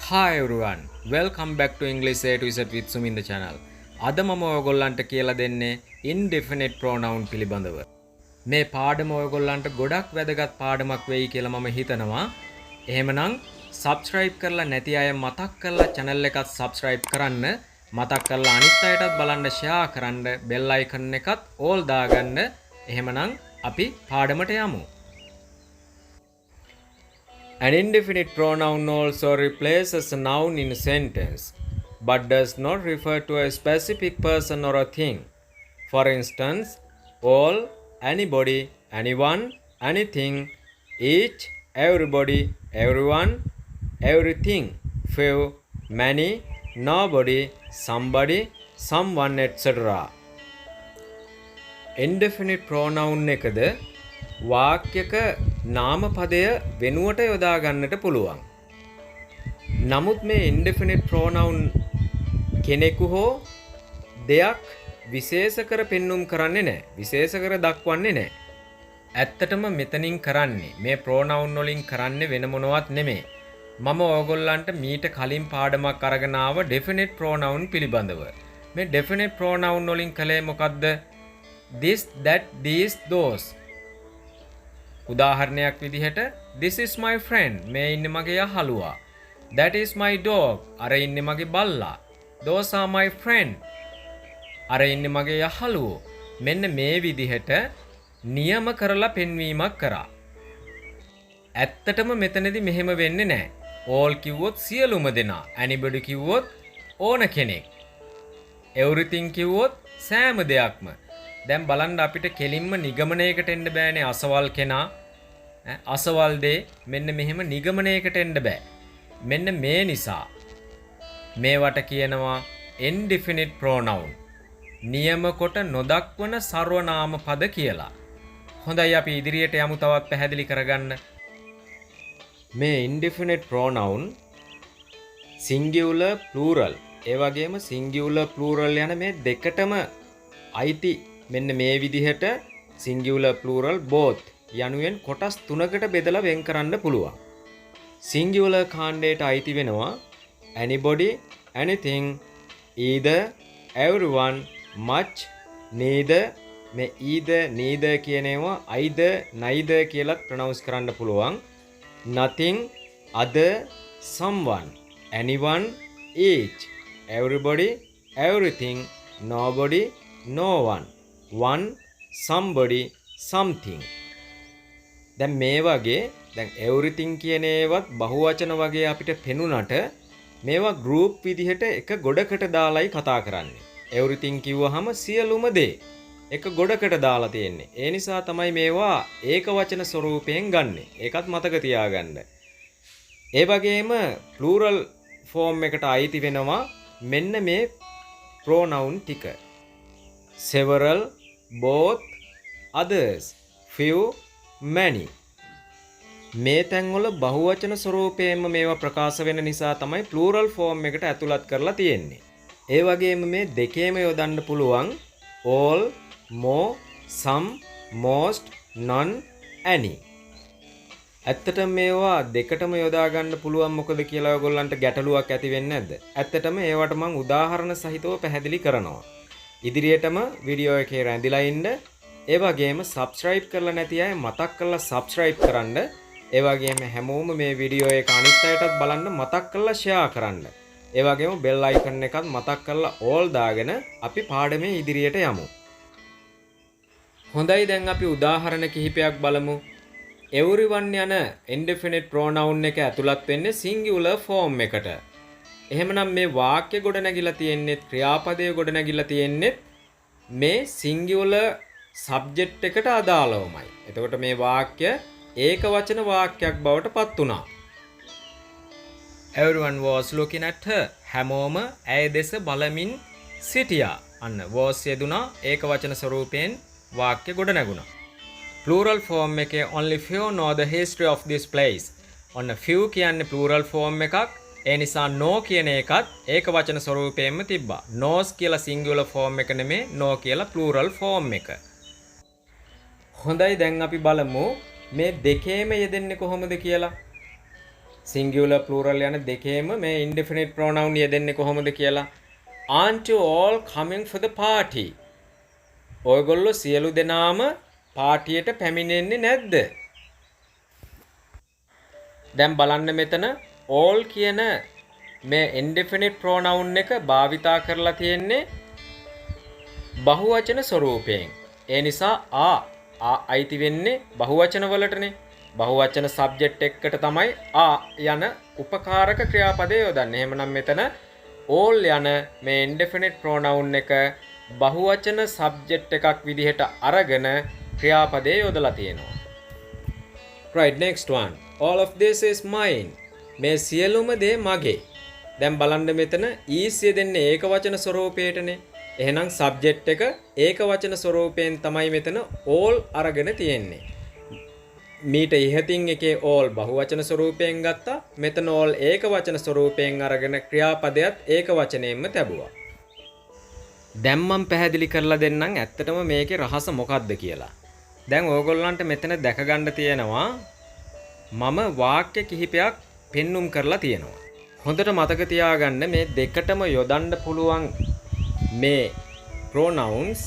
Hi everyone, welcome back to English A to Z with Suminda channel. අද මම ඔයගොල්ලන්ට කියලා දෙන්නේ indefinite pronoun පිළිබඳව. මේ පාඩම ඔයගොල්ලන්ට ගොඩක් වැදගත් පාඩමක් වෙයි කියලා මම හිතනවා. එහෙමනම් subscribe කරලා නැති අය මතක් කරලා channel එකත් subscribe කරන්න, මතක් කරලා අනිත් අයටත් බලන්න share කරන්න, bell icon එකත් all දාගන්න. එහෙමනම් අපි පාඩමට යමු. An indefinite pronoun also replaces a noun in a sentence, but does not refer to a specific person or a thing. For instance, all, anybody, anyone, anything, each, everybody, everyone, everything, few, many, nobody, somebody, someone, etc. Indefinite pronoun එකද වාක්‍යක නාමපදය වෙනුවට යොදා ගන්නට පුළුවන්. නමුත් මේ indefinite pronoun කෙනෙකු හෝ දෙයක් විශේෂ කර පෙන්눔 කරන්නේ නැහැ. විශේෂ කර දක්වන්නේ නැහැ. ඇත්තටම මෙතනින් කරන්නේ මේ pronoun වලින් කරන්නේ වෙන මොනවත් නෙමෙයි. මම ඕගොල්ලන්ට මීට කලින් පාඩමක් අරගෙන ආව definite pronoun පිළිබඳව. මේ definite pronoun වලින් කලේ මොකද්ද? this, that, these, those. උදාහරණයක් විදිහට this is my friend, මේ ඉන්නේ මගේ යහළුවා. that is my dog, අර ඉන්නේ මගේ බල්ලා. those are my friend, අර ඉන්නේ මගේ යහළුවෝ. මෙන්න මේ විදිහට නියම කරලා පෙන්වීමක් කරා. ඇත්තටම මෙතනදී මෙහෙම වෙන්නේ නැහැ. all කිව්වොත් සියලුම දෙනා, anybody කිව්වොත් ඕන කෙනෙක්, everything කිව්වොත් සෑම දෙයක්ම. දැන් බලන්න අපිට කෙලින්ම නිගමනයකට එන්න බෑනේ. අසවල් කෙනා, අසවල් දේ, මෙන්න මෙහෙම නිගමනයකට එන්න බෑ. මෙන්න මේ නිසා මේවට කියනවා indefinite pronoun, නියම කොට නොදක්වන සර්වනාම පද කියලා. හොඳයි, අපි ඉදිරියට යමු තවත් පැහැදිලි කරගන්න. මේ indefinite pronoun singular plural, ඒ වගේම singular plural යන මේ දෙකටම අයිති. මෙන්න මේ විදිහට singular plural both යනුවෙන් කොටස් තුනකට බෙදලා වෙන් කරන්න පුළුවන්. singular කාණ්ඩයට අයිති වෙනවා anybody, anything, either, everyone, much, neither. මේ either, neither කියන ඒවා either, neither කියලා pronounce කරන්න පුළුවන්. nothing, other, someone, anyone, each, everybody, everything, nobody, no one, one, somebody, something. දැන් මේ වගේ දැන් everything කියන ඒවත් බහුවචන වගේ අපිට පෙනුනට මේවා group විදිහට එක ගොඩකට දාලායි කතා කරන්නේ. everything කිව්වහම සියලුම දේ එක ගොඩකට දාලා තියෙන්නේ. ඒ නිසා තමයි මේවා ඒක වචන ස්වරූපයෙන් ගන්නෙ. ඒකත් මතක තියාගන්න. ඒ වගේම plural form එකට අයිති වෙනවා මෙන්න මේ pronoun ටික. several, both, others, few, many. මේ තැන්වල බහුවචන ස්වරූපයෙන්ම මේවා ප්‍රකාශ වෙන නිසා තමයි plural form එකට ඇතුළත් කරලා තියෙන්නේ. ඒ වගේම මේ දෙකේම යොදන්න පුළුවන් all, more, some, most, none, any. ඇත්තටම මේවා දෙකටම යොදා ගන්න පුළුවන් මොකද කියලා ඔයගොල්ලන්ට ගැටලුවක් ඇති වෙන්නේ නැද්ද? ඇත්තටම ඒවට මම උදාහරණ සහිතව පැහැදිලි කරනවා. ඉදිරියටම වීඩියෝ එකේ රැඳිලා ඉන්න. ඒ වගේම subscribe කරලා නැති අය මතක් කරලා subscribe කරන්න. ඒ වගේම හැමෝම මේ වීඩියෝ එක අනිත් අයටත් බලන්න මතක් කරලා share කරන්න. ඒ වගේම bell icon එකත් මතක් කරලා all දාගෙන අපි පාඩමේ ඉදිරියට යමු. හොඳයි, දැන් අපි උදාහරණ කිහිපයක් බලමු. everyone යන indefinite pronoun එක ඇතුළත් වෙන්නේ singular form එකට. එහෙමනම් මේ වාක්‍ය ගොඩ නැගිලා තියෙන්නේ, ක්‍රියාපදයේ ගොඩ නැගිලා තියෙන්නේ මේ singular subject එකට අදාළවමයි. එතකොට මේ වාක්‍ය ඒක වචන වාක්‍යයක් බවට පත් වුණා. everyone was looking at her. හැමෝම ඇය දෙස බලමින් සිටියා. අන්න was යෙදුනා, ඒක වචන ස්වරූපයෙන් වාක්‍ය ගොඩ නැගුණා. plural form එකේ only few know the history of this place. ඔන්න few කියන්නේ plural form එකක්. ඒ නිසා no කියන එකත් ඒක වචන ස්වරූපයෙන්ම තිබ්බා. knows කියලා singular form එක නෙමේ, no කියලා plural form එක. හොඳයි, දැන් අපි බලමු මේ දෙකේම යෙදෙන්නේ කොහොමද කියලා. singular plural යන දෙකේම මේ indefinite pronoun යෙදෙන්නේ කොහොමද කියලා. Aren't you all coming for the party? ඔයගොල්ලෝ සියලු දෙනාම පාටියට පැමිණෙන්නේ නැද්ද? දැන් බලන්න මෙතන all කියන මේ indefinite pronoun එක භාවිතා කරලා තියෙන්නේ බහුවචන ස්වරූපයෙන්. ඒ නිසා අයිති වෙන්නේ බහුවචන වලටනේ. බහුවචන සබ්ජෙක්ට් එකකට තමයි යන උපකාරක ක්‍රියාපදය යොදන්නේ. එහෙමනම් මෙතන all යන මේ indefinite pronoun එක බහුවචන සබ්ජෙක්ට් එකක් විදිහට අරගෙන ක්‍රියාපදයේ යොදලා තියෙනවා. Right, next one. All of this is mine. මේ සියලුම දේ මගේ. දැන් බලන්න මෙතන is යෙදෙන්නේ ඒකවචන ස්වරූපයටනේ. එහෙනම් සබ්ජෙක්ට් එක ඒකවචන ස්වරූපයෙන් තමයි මෙතන all අරගෙන තියෙන්නේ. මීට ඉහතින් එකේ all බහුවචන ස්වරූපයෙන් ගත්තා. මෙතන all ඒකවචන ස්වරූපයෙන් අරගෙන ක්‍රියාපදයක් ඒකවචනයෙන්ම තැබුවා. දැන් මම පැහැදිලි කරලා දෙන්නම් ඇත්තටම මේකේ රහස මොකක්ද කියලා. දැන් ඕගොල්ලන්ට මෙතන දැක ගන්න තියෙනවා මම වාක්‍ය කිහිපයක් පෙන්눔 කරලා තියෙනවා. හොඳට මතක තියාගන්න මේ දෙකටම යොදන්න පුළුවන් මේ pronouns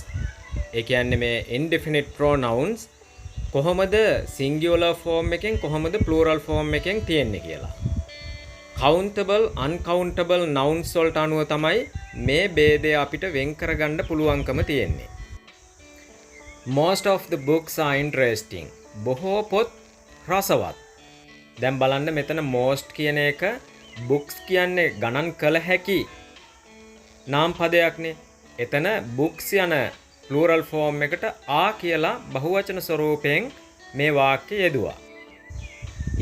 ඒ කියන්නේ මේ indefinite pronouns කොහොමද singular form එකෙන් කොහොමද plural form එකෙන් තියෙන්නේ කියලා. countable uncountable nouns වලට අනුව තමයි මේ ભેදය අපිට වෙන් කරගන්න පුළුවන්කම තියෙන්නේ. Most of the books are interesting. බොහෝ පොත් රසවත්. දැන් බලන්න මෙතන most කියන එක books කියන්නේ ගණන් කළ හැකි නාම පදයක්නේ. එතන books යන plural form එකට කියලා බහුවචන ස්වරූපයෙන් මේ වාක්‍ය යෙදුවා.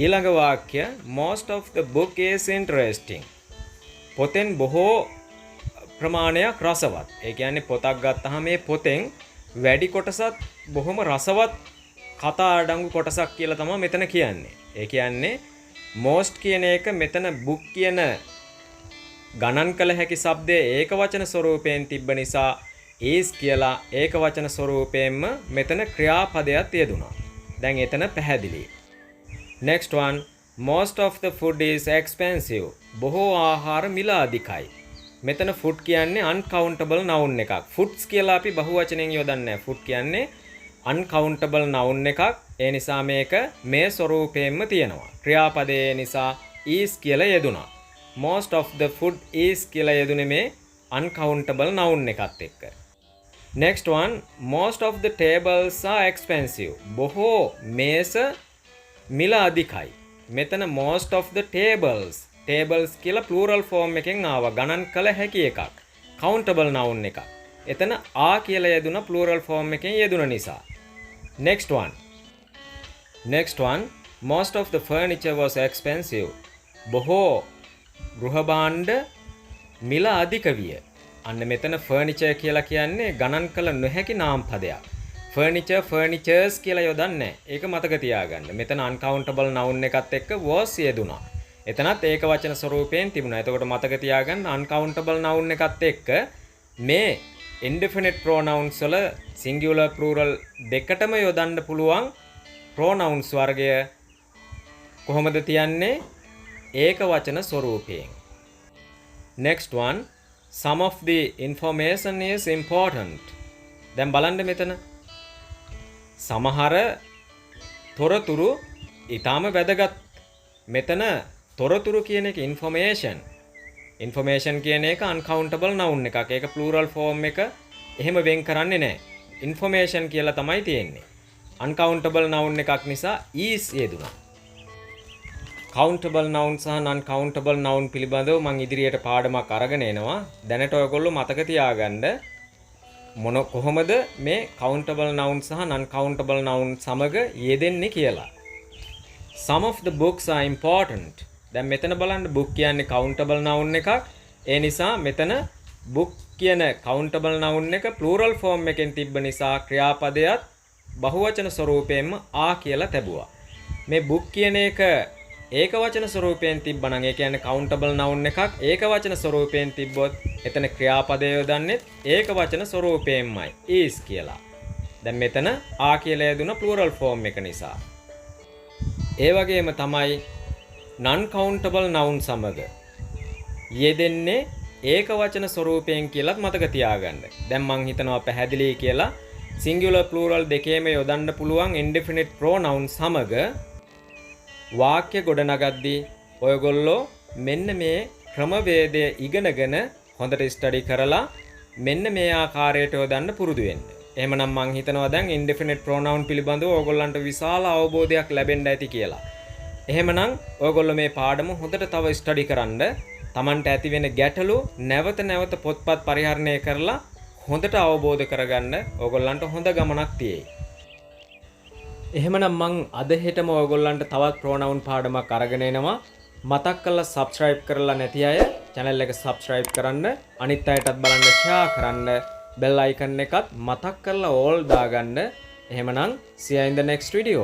ඊළඟ වාක්‍ය most of the book is interesting. පොතෙන් බොහෝ ප්‍රමාණයක් රසවත්. ඒ කියන්නේ පොතක් ගත්තාම මේ පොතෙන් වැඩි කොටසක් බොහොම රසවත් කතා අඩංගු කොටසක් කියලා තමයි මෙතන කියන්නේ. ඒ කියන්නේ most කියන එක මෙතන book කියන ගණන් කළ හැකි શબ્දයේ ඒකවචන ස්වරූපයෙන් තිබ්බ නිසා is කියලා ඒකවචන ස්වරූපයෙන්ම මෙතන ක්‍රියාපදයක් යෙදුණා. දැන් එතන පැහැදිලි. Next one, most of the food is expensive. බොහෝ ආහාර මිල අධිකයි. මෙතන food කියන්නේ uncountable noun එකක්. foods කියලා අපි බහුවචනෙන් යොදන්නේ නැහැ. food කියන්නේ uncountable noun එකක්. ඒ නිසා මේක මේ ස්වරූපයෙන්ම තියෙනවා. ක්‍රියාපදයේ නිසා is කියලා යෙදුණා. most of the food is කියලා යෙදුනේ මේ uncountable noun එකත් එක්ක. Next one, most of the tables are expensive. බොහෝ මේස මිල අධිකයි. මෙතන most of the tables කියලා plural form එකෙන් ආවා. ගණන් කළ හැකි එකක්. countable noun එකක්. එතන කියලා යෙදුන plural form එකෙන් යෙදුන නිසා. Next one, most of the furniture was expensive. බොහෝ ගෘහ භාණ්ඩ මිල අධික විය. අන්න මෙතන furniture කියලා කියන්නේ ගණන් කළ නොහැකි නාම පදයක්. furnitures කියලා යොදන්නේ නැහැ. ඒක මතක තියාගන්න. මෙතන uncountable noun එකත් එක්ක was යෙදුනා. එතනත් ඒක වචන ස්වරූපයෙන් තිබුණා. එතකොට මතක තියාගන්න uncountable noun එකත් එක්ක මේ indefinite pronouns වල singular plural දෙකටම යොදන්න පුළුවන් pronouns වර්ගය කොහොමද තියන්නේ? ඒක වචන ස්වරූපයෙන්. Next one, some of the information is important. දැන් බලන්න මෙතන සමහර තොරතුරු ඊටාම වැදගත්. මෙතන තොරතුරු කියන එක information කියන එක uncountable noun එකක්. ඒක plural form එක එහෙම වෙන් කරන්නේ නැහැ. information කියලා තමයි තියෙන්නේ. uncountable noun එකක් නිසා is යෙදුණා. countable noun සහ non-countable noun පිළිබඳව මම ඉදිරියට පාඩමක් අරගෙන එනවා. දැනට ඔයගොල්ලෝ මතක තියාගන්න කොහොමද මේ countable noun සහ non-countable noun සමග යෙදෙන්නේ කියලා. Some of the books are important. දැන් මෙතන බලන්න book කියන්නේ countable noun එකක්. ඒ නිසා මෙතන book කියන countable noun එක plural form එකෙන් තිබ්බ නිසා ක්‍රියාපදයක් බහුවචන ස්වරූපයෙන්ම කියලා තැබුවා. මේ book කියන එක ඒකවචන ස්වරූපයෙන් තිබ්බනම් ඒ කියන්නේ countable noun එකක් ඒකවචන ස්වරූපයෙන් තිබ්බොත් එතන ක්‍රියාපදය යොදන්නේ ඒකවචන ස්වරූපයෙන්මයි is කියලා. දැන් මෙතන කියලා යෙදුන plural form එක නිසා. ඒ වගේම තමයි non countable noun සමග යෙදෙන්නේ ඒක වචන ස්වරූපයෙන් කියලාත් මතක තියාගන්න. දැන් මං හිතනවා පැහැදිලි කියලා singular plural දෙකේම යොදන්න පුළුවන් indefinite pronoun සමග වාක්‍ය ගොඩනගද්දී ඔයගොල්ලෝ මෙන්න මේ ක්‍රමවේදය ඉගෙනගෙන හොඳට ස්ටඩි කරලා මෙන්න මේ ආකාරයට යොදන්න පුරුදු වෙන්න. එහෙමනම් මං හිතනවා දැන් indefinite pronoun පිළිබඳව ඔයගොල්ලන්ට විශාල අවබෝධයක් ලැබෙන්න ඇති කියලා. එහෙමනම් ඔයගොල්ලෝ මේ පාඩම හොඳට තව ස්ටඩි කරන්න. Tamanට ඇති වෙන ගැටලු නැවත නැවත පොත්පත් පරිහරණය කරලා හොඳට අවබෝධ කරගන්න ඔයගොල්ලන්ට හොඳ ගමනක් තියෙයි. එහෙමනම් මං අද හෙටම ඔයගොල්ලන්ට තවත් pronoun පාඩමක් අරගෙන එනවා. මතක් කරලා subscribe කරලා නැති අය channel එක subscribe කරන්න, අනිත් අයටත් බලන්න share කරන්න, bell icon එකත් මතක් කරලා all දාගන්න. එහෙමනම් see you in the next video.